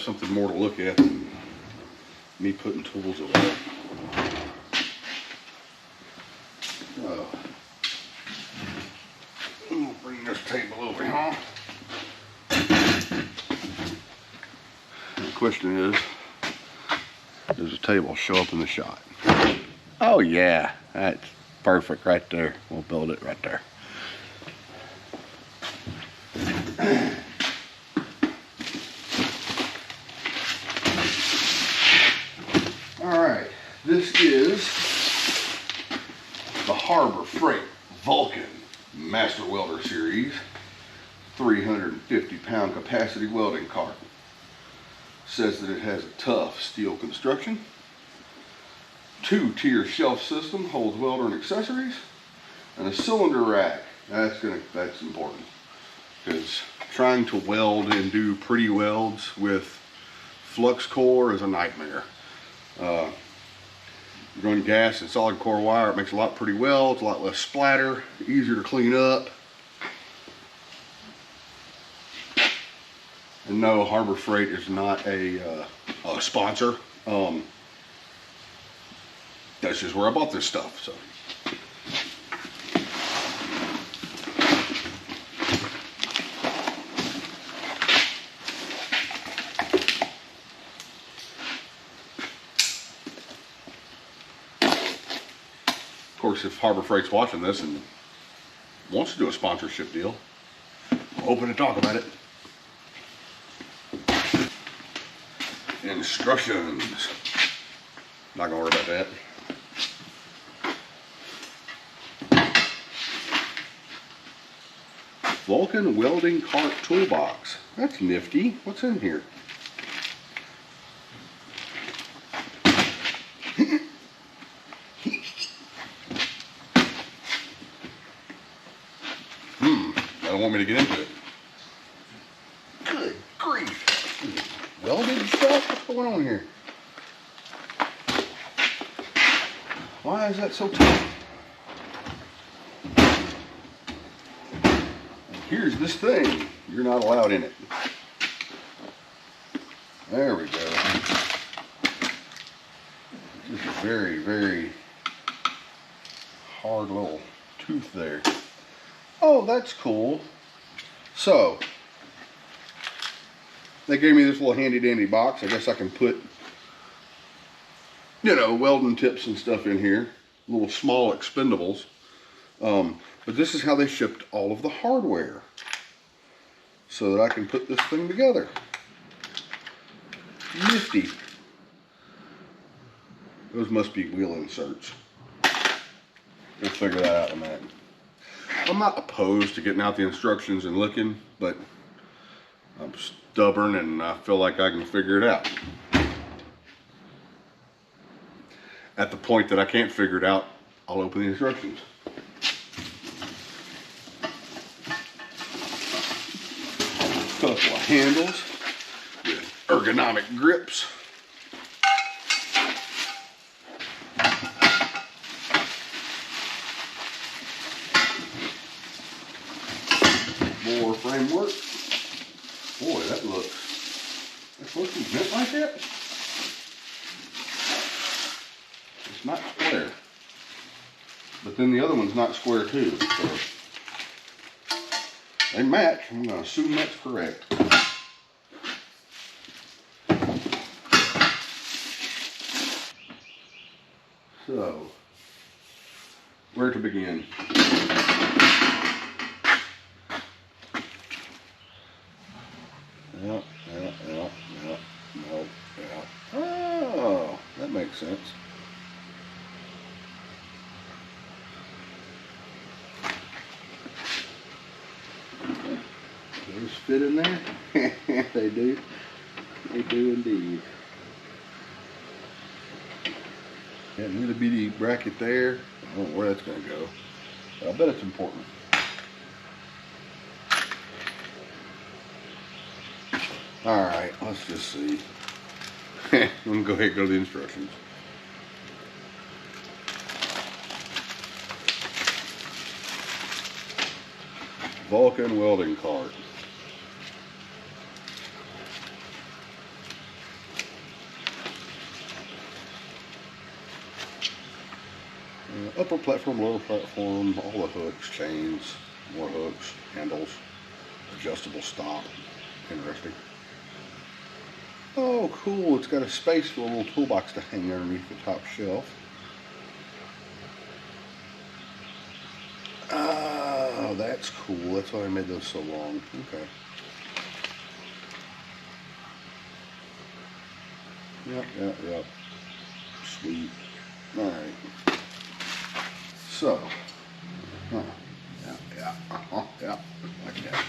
something more to look at than me putting tools away. I'm gonna bring this table over here. The question is, does the table show up in the shot? Oh yeah, that's perfect right there. We'll build it right there. All right, this is the Harbor Freight Vulcan Master Welder Series 350-pound capacity welding cart. Says that it has a tough steel construction, 2-tier shelf system, holds welder and accessories, and a cylinder rack. That's important, because trying to weld and do pretty welds with flux core is a nightmare. Running gas and solid core wire, it makes a lot pretty welds, a lot less splatter, easier to clean up. And no, Harbor Freight is not a sponsor. That's just where I bought this stuff. So, of course, if Harbor Freight's watching this and wants to do a sponsorship deal, I'm open to talk about it. Instructions. Not gonna worry about that. Vulcan Welding Cart Toolbox. That's nifty. What's in here? I don't want me to get into it. Good grief. Welded stuff? What's going on here? Why is that so tight? Here's this thing. You're not allowed in it. There we go. Just a very, very hard little tooth there. Oh, that's cool. So, they gave me this little handy dandy box. I guess I can put, you know, welding tips and stuff in here. Little small expendables. But this is how they shipped all of the hardware, so that I can put this thing together. Nifty. Those must be wheel inserts. We'll figure that out in a minute. I'm not opposed to getting out the instructions and looking, but I'm stubborn and I feel like I can figure it out. At the point that I can't figure it out, I'll open the instructions. Couple of handles with ergonomic grips. More framework. Boy, that's supposed to be bent like that? It's not square. But then the other one's not square too. So they match. I'm going to assume that's correct. So, where to begin? Yeah. Oh, that makes sense. Those fit in there? They do. They do indeed. Yeah, little bitty bracket there. I don't know where that's going to go, but I bet it's important. Alright, let's just see. I'm going to go ahead and go to the instructions. Vulcan Welding Cart. Upper platform, lower platform, all the hooks, chains, more hooks, handles, adjustable stop. Interesting. Oh, cool. It's got a space for a little toolbox to hang underneath the top shelf. Oh, that's cool. That's why I made those so long. Okay. Yep. Sweet. All right. So, yeah, like that.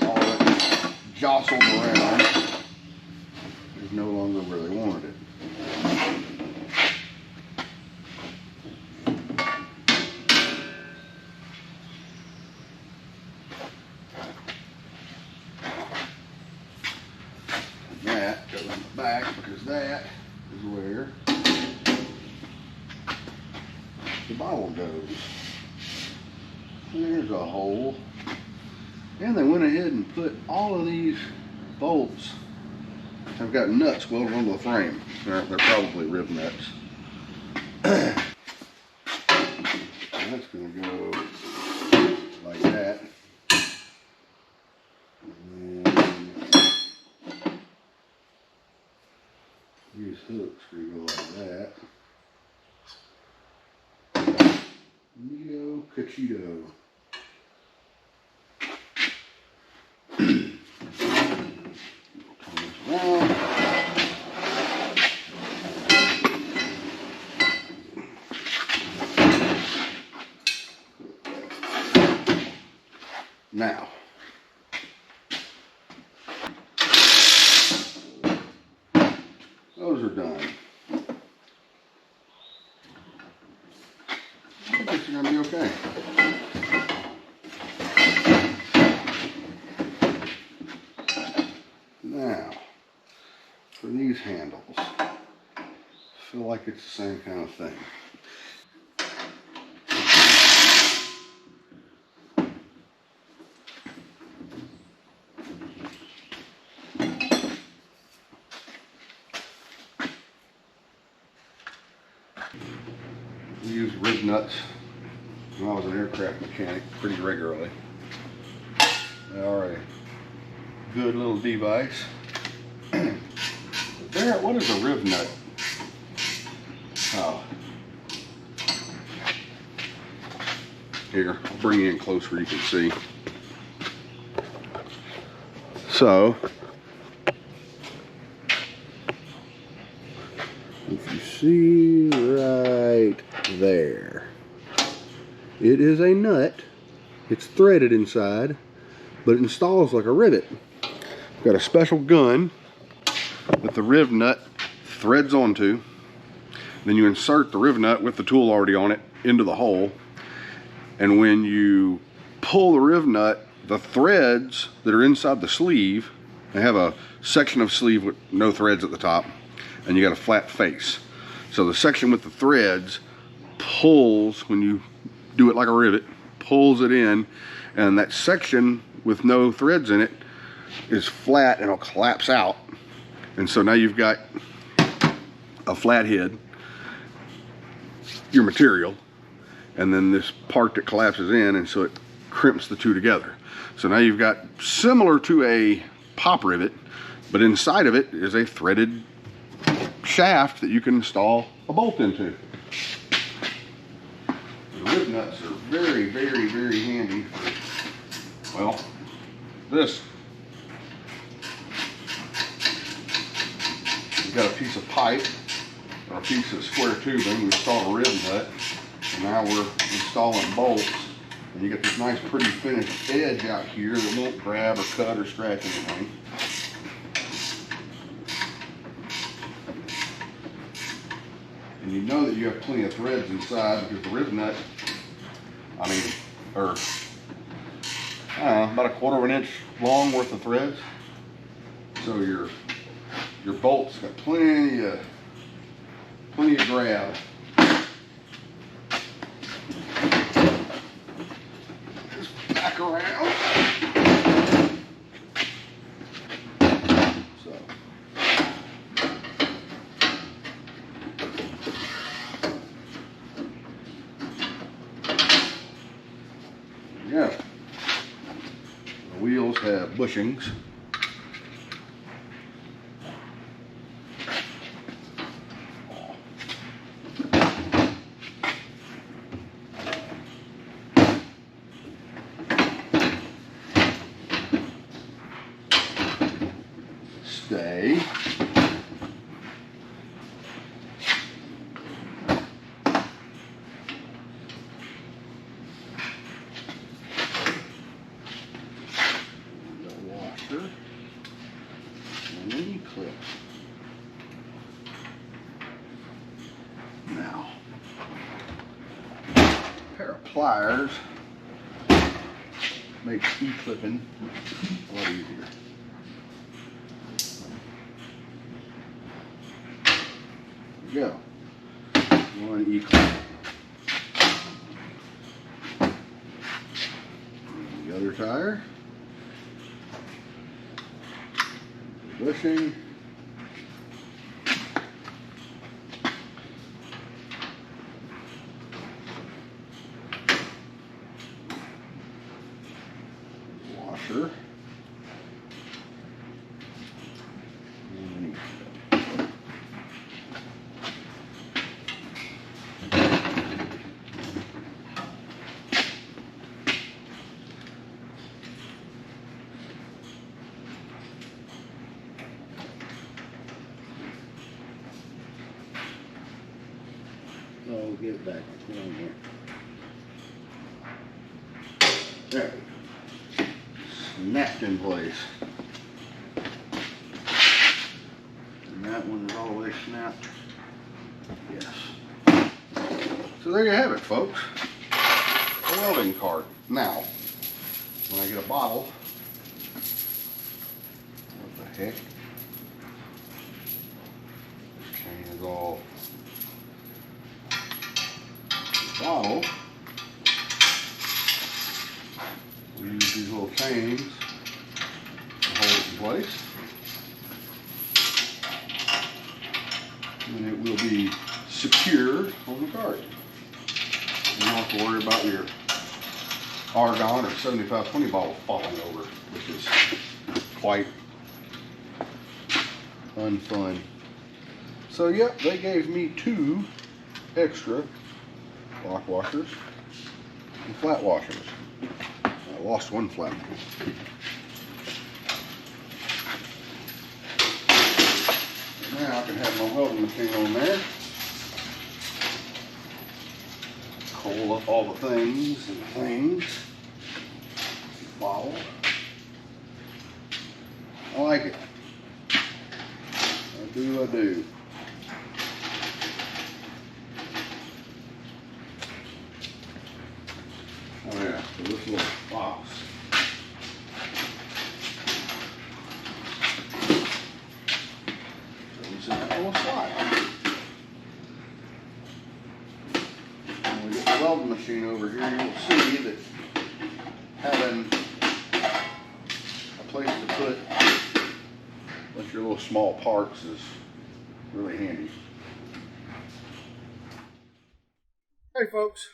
All that jostled around is no longer where they wanted it. And that goes in the back because that is where the bottle goes. There's a hole. And they went ahead and put all of these bolts have got nuts welded onto the frame. They're probably rib nuts. And that's going to go like that. And these hooks are going to go like that. Neato Cachito. Now, those are done. I think you're going to be okay. Now, for these handles, I feel like it's the same kind of thing. We use rib nuts when I was an aircraft mechanic pretty regularly. They are a good little device. Barrett, what is a rib nut? Oh. Here, I'll bring you in closer, you can see. So, if you see right there, it is a nut. It's threaded inside, but it installs like a rivet. Got a special gun that the rib nut threads onto. Then you insert the rib nut with the tool already on it into the hole. And when you pull the rib nut, the threads that are inside the sleeve, they have a section of sleeve with no threads at the top, and you got a flat face. So the section with the threads pulls, when you do it like a rivet, pulls it in, and that section with no threads in it is flat and it'll collapse out. And so now you've got a flat head, your material, and then this part that collapses in, and so it crimps the two together. So now you've got similar to a pop rivet, but inside of it is a threaded shaft that you can install a bolt into. The rib nuts are very, very, very handy for, well, this. You've got a piece of pipe or a piece of square tubing. We installed a rib nut, and now we're installing bolts. And you get this nice, pretty finished edge out here that won't grab or cut or scratch anything. And you know that you have plenty of threads inside because the rib nut, I mean, or about 1/4 of an inch long worth of threads. So your bolt's got plenty of grab. Just back around. So bushings. Stay. And then you clip. Now, a pair of pliers makes e-clipping a lot easier. There you go. One e-clip. And the other tire. Bushing. Washer. And I'll get it back on here. There we go. Snapped in place. And that one is all the way snapped. Yes. So there you have it, folks. A welding cart. Now, when I get a bottle, what the heck? This chain is all bottle. We use these little chains to hold it in place, and it will be secured on the cart. You don't have to worry about your argon or 7520 bottle falling over, which is quite unfun. So yep, they gave me 2 extra block washers and flat washers. I lost one flat one. Now I can have my welding machine on there. Coil up all the things and things. Bottle. I like it. I do. Oh yeah, so this little box. Goes in that little slot. When we get the welding machine over here, you'll see that having a place to put a bunch of your little small parts is really handy. Hey folks.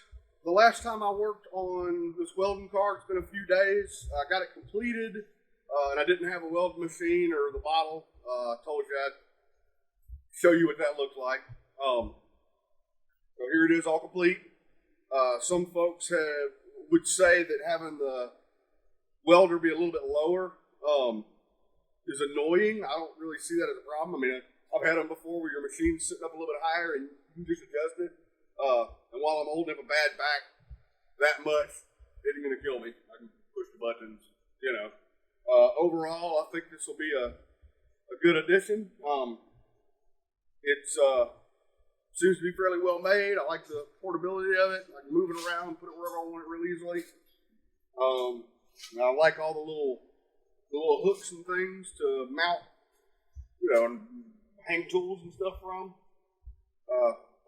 The last time I worked on this welding cart, it's been a few days. I got it completed, and I didn't have a welding machine or the bottle. I told you I'd show you what that looked like. So here it is, all complete. Some folks would say that having the welder be a little bit lower is annoying. I don't really see that as a problem. I mean, I've had them before where your machine's sitting up a little bit higher and you can just adjust it. And while I'm holding up a bad back that much, it ain't gonna kill me. I can push the buttons, you know. Overall, I think this will be a good addition. It seems to be fairly well made. I like the portability of it. I can move it around, put it wherever I want it really easily. And I like all the little hooks and things to mount, you know, and hang tools and stuff from.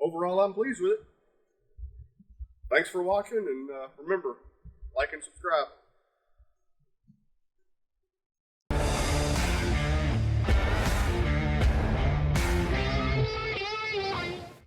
Overall, I'm pleased with it. Thanks for watching, and remember, like and subscribe.